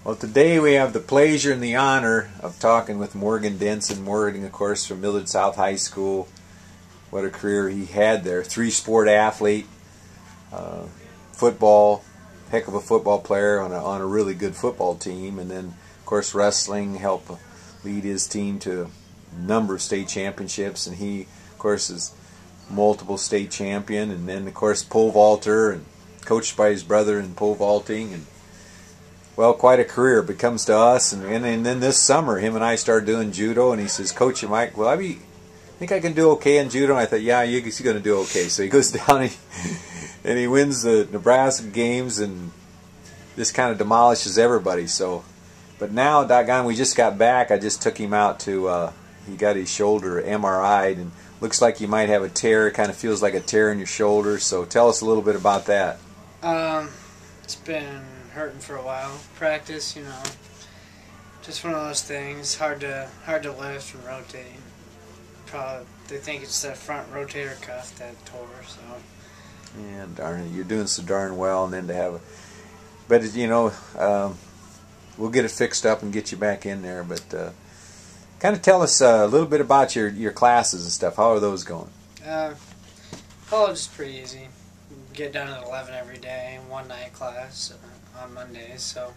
Well, today we have the pleasure and the honor of talking with Morgan Denson. Morgan, of course, from Millard South High School. What a career he had there. Three-sport athlete, football, heck of a football player on a really good football team. And then, of course, wrestling, helped lead his team to a number of state championships. And he, of course, is multiple state champion. And then, of course, pole vaulter and coached by his brother in pole vaulting. And well, quite a career it becomes to us. And then this summer, him and I started doing judo, and he says, "Coach, Mike, well, I think I can do okay in judo." And I thought, yeah, you're going to do okay. So he goes down and he wins the Nebraska games and just kind of demolishes everybody. So, but now, doggone, we just got back. I just took him out to, he got his shoulder MRI'd, and looks like you might have a tear. It kind of feels like a tear in your shoulder. So tell us a little bit about that. It's been hurting for a while. Practice, just one of those things. Hard to lift and rotate. Probably they think it's that front rotator cuff that tore. So. Yeah, darn it, you're doing so darn well, and then to have but we'll get it fixed up and get you back in there. But kind of tell us a little bit about your classes and stuff. How are those going? College is pretty easy. Get done at 11 every day. One night class on Mondays, so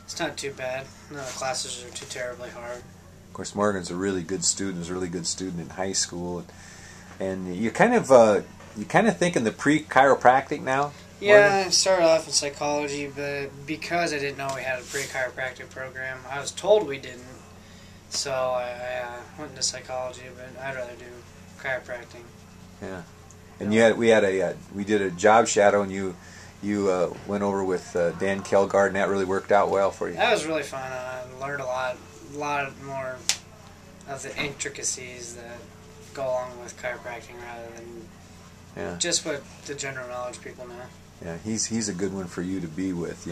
it's not too bad. None of the classes are too terribly hard. Of course, Morgan's a really good student. In high school, and you're kind of thinking the pre-chiropractic now. Yeah, Morgan? I started off in psychology, but because I didn't know we had a pre-chiropractic program, I was told we didn't. So I went into psychology, but I'd rather do chiropractic. Yeah, and we did a job shadow, and you went over with Dan Kelgard, and that really worked out well for you. That was really fun. I learned a lot more of the intricacies that go along with chiropractic rather than just what the general knowledge people know. Yeah, he's a good one for you to be with,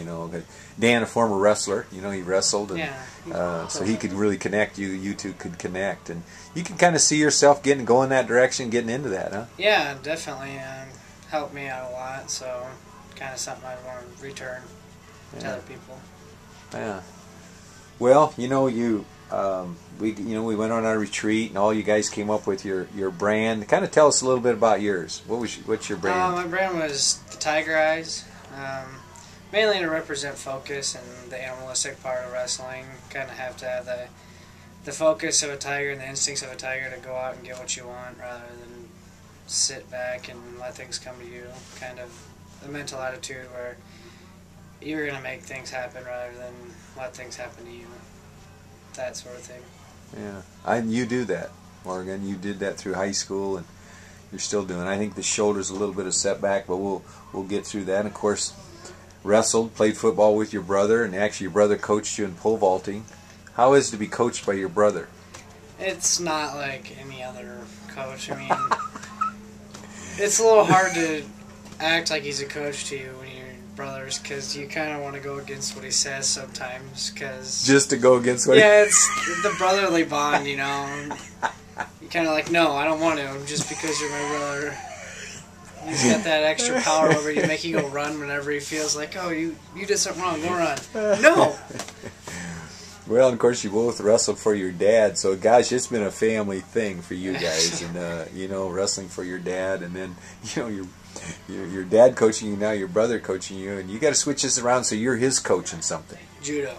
Dan, a former wrestler, he wrestled, and so he could really connect you. You two could connect, and you can kind of see yourself going that direction, getting into that, huh? Yeah, definitely. Helped me out a lot, so kind of something I'd want to return to other people. Yeah. Well, we went on our retreat, and all you guys came up with your brand. Kind of tell us a little bit about yours. What's your brand? My brand was the Tiger Eyes, mainly to represent focus and the animalistic part of wrestling. Kind of have to have the focus of a tiger and the instincts of a tiger to go out and get what you want, rather than sit back and let things come to you. Kind of the mental attitude where you're going to make things happen rather than let things happen to you. That sort of thing. Yeah, you do that, Morgan. You did that through high school, and you're still doing it. I think the shoulder's a little bit of setback, but we'll get through that. And of course, wrestled, played football with your brother, and actually your brother coached you in pole vaulting. How is it to be coached by your brother? It's not like any other coach. I mean, it's a little hard to act like he's a coach to you when you're brothers, because you kind of want to go against what he says sometimes. Just to go against what it's the brotherly bond, You kind of like, no, I don't want to, just because you're my brother. He's got that extra power over you, make you go run whenever he feels like, oh, you did something wrong, go run. No! Well, of course, you both wrestled for your dad, so gosh, it's been a family thing for you guys, and wrestling for your dad, and then your dad coaching you now, your brother coaching you, and you got to switch this around so you're his coach in something. Judo.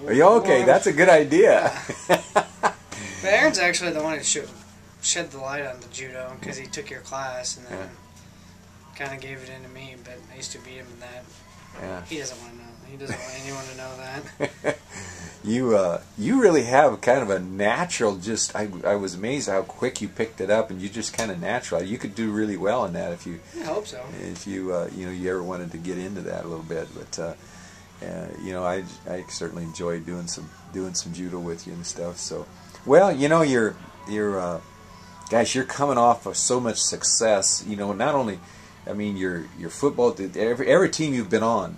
Are you okay? That's a good idea. But Aaron's actually the one who shed the light on the judo, because he took your class and then kind of gave it in to me, but I used to beat him in that. Yeah. He doesn't want to know. He doesn't want anyone to know that. You really have kind of a natural, I was amazed how quick you picked it up, and you just kind of natural. You could do really well in that if you. I hope so. If you you ever wanted to get into that a little bit, but I certainly enjoy doing some judo with you and stuff. So, well, you're guys, you're coming off of so much success. Not only, I mean, your football, every team you've been on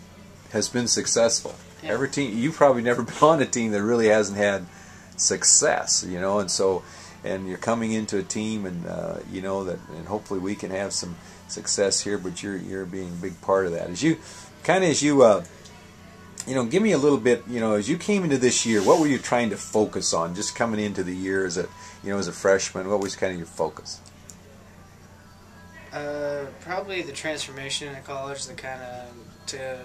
has been successful. Yeah. Every team, you've probably never been on a team that really hasn't had success, and so, and you're coming into a team, and and hopefully we can have some success here. But you're being a big part of that. As you give me a little bit, as you came into this year, what were you trying to focus on just coming into the year as a freshman? What was kind of your focus? Probably the transformation in college, to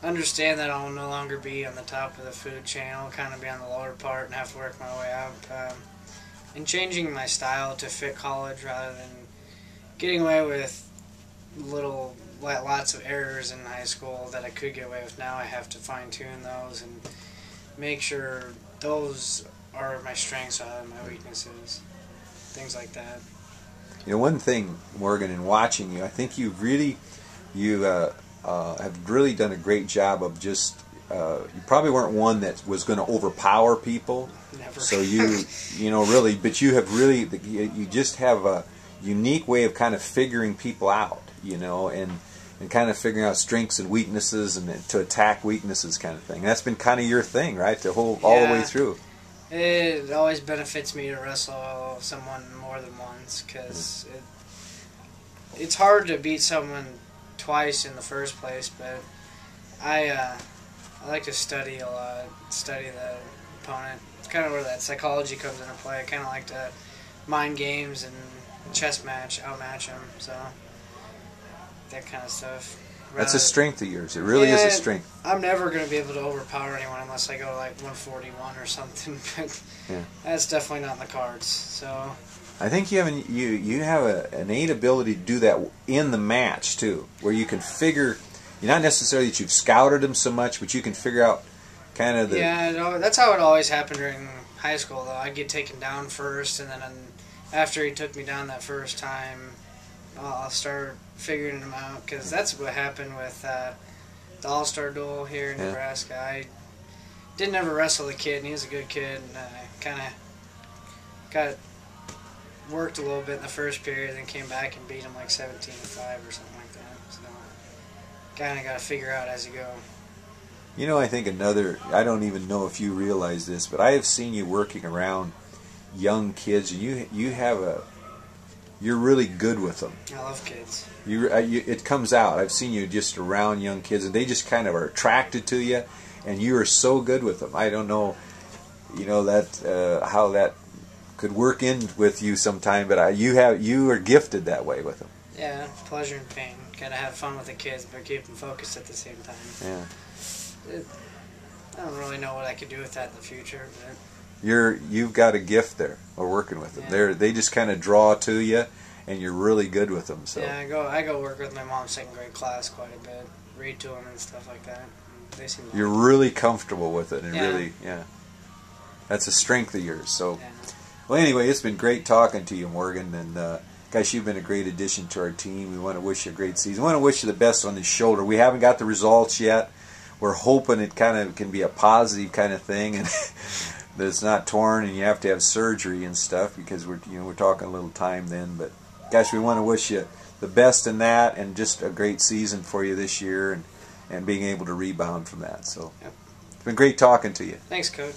understand that I'll no longer be on the top of the food chain. I'll kind of be on the lower part and have to work my way up. And changing my style to fit college rather than getting away with lots of errors in high school that I could get away with. Now I have to fine-tune those and make sure those are my strengths rather than my weaknesses. Things like that. One thing, Morgan, in watching you, I think you have really done a great job of just. You probably weren't one that was going to overpower people. Never. So really, but you have really, you just have a unique way of kind of figuring people out, and kind of figuring out strengths and weaknesses and to attack weaknesses kind of thing. And that's been kind of your thing, right? All the way through. It always benefits me to wrestle someone more than once because it's hard to beat someone twice in the first place, but I like to study a lot, study the opponent. It's kind of where that psychology comes into play. I kind of like to mind games and outmatch them, so that kind of stuff. That's a strength of yours. It really is a strength. I'm never going to be able to overpower anyone unless I go like 141 or something, but that's definitely not in the cards. So I think you have an innate ability to do that in the match too, where you can figure. Not necessarily that you've scouted them so much, but you can figure out kind of the. Yeah, that's how it always happened during high school. Though I'd get taken down first, and then after he took me down that first time, I'll start figuring him out because that's what happened with the All-Star duel here in Nebraska. I didn't ever wrestle the kid, and he was a good kid, and kind of got worked a little bit in the first period, and then came back and beat him like 17-5 or something like that. So kind of got to figure out as you go. I think I don't even know if you realize this, but I have seen you working around young kids, and you're really good with them. I love kids. It comes out. I've seen you just around young kids, and they just kind of are attracted to you, and you are so good with them. I don't know, how that could work in with you sometime, but you are gifted that way with them. Yeah, pleasure and pain. Gotta have fun with the kids, but keep them focused at the same time. Yeah. I don't really know what I could do with that in the future, but you've got a gift there. Or working with them, they just kind of draw to you, and you're really good with them. So yeah, I go work with my mom's second grade class quite a bit, read to them and stuff like that. They seem you're really comfortable with it, and really, that's a strength of yours. So, well, anyway, it's been great talking to you, Morgan, and guys, you've been a great addition to our team. We want to wish you a great season. We want to wish you the best on this shoulder. We haven't got the results yet. We're hoping it kind of can be a positive kind of thing, and that it's not torn and you have to have surgery and stuff, because we're talking a little time then. But gosh, we want to wish you the best in that, and just a great season for you this year, and being able to rebound from that. So it's been great talking to you. Thanks, Coach.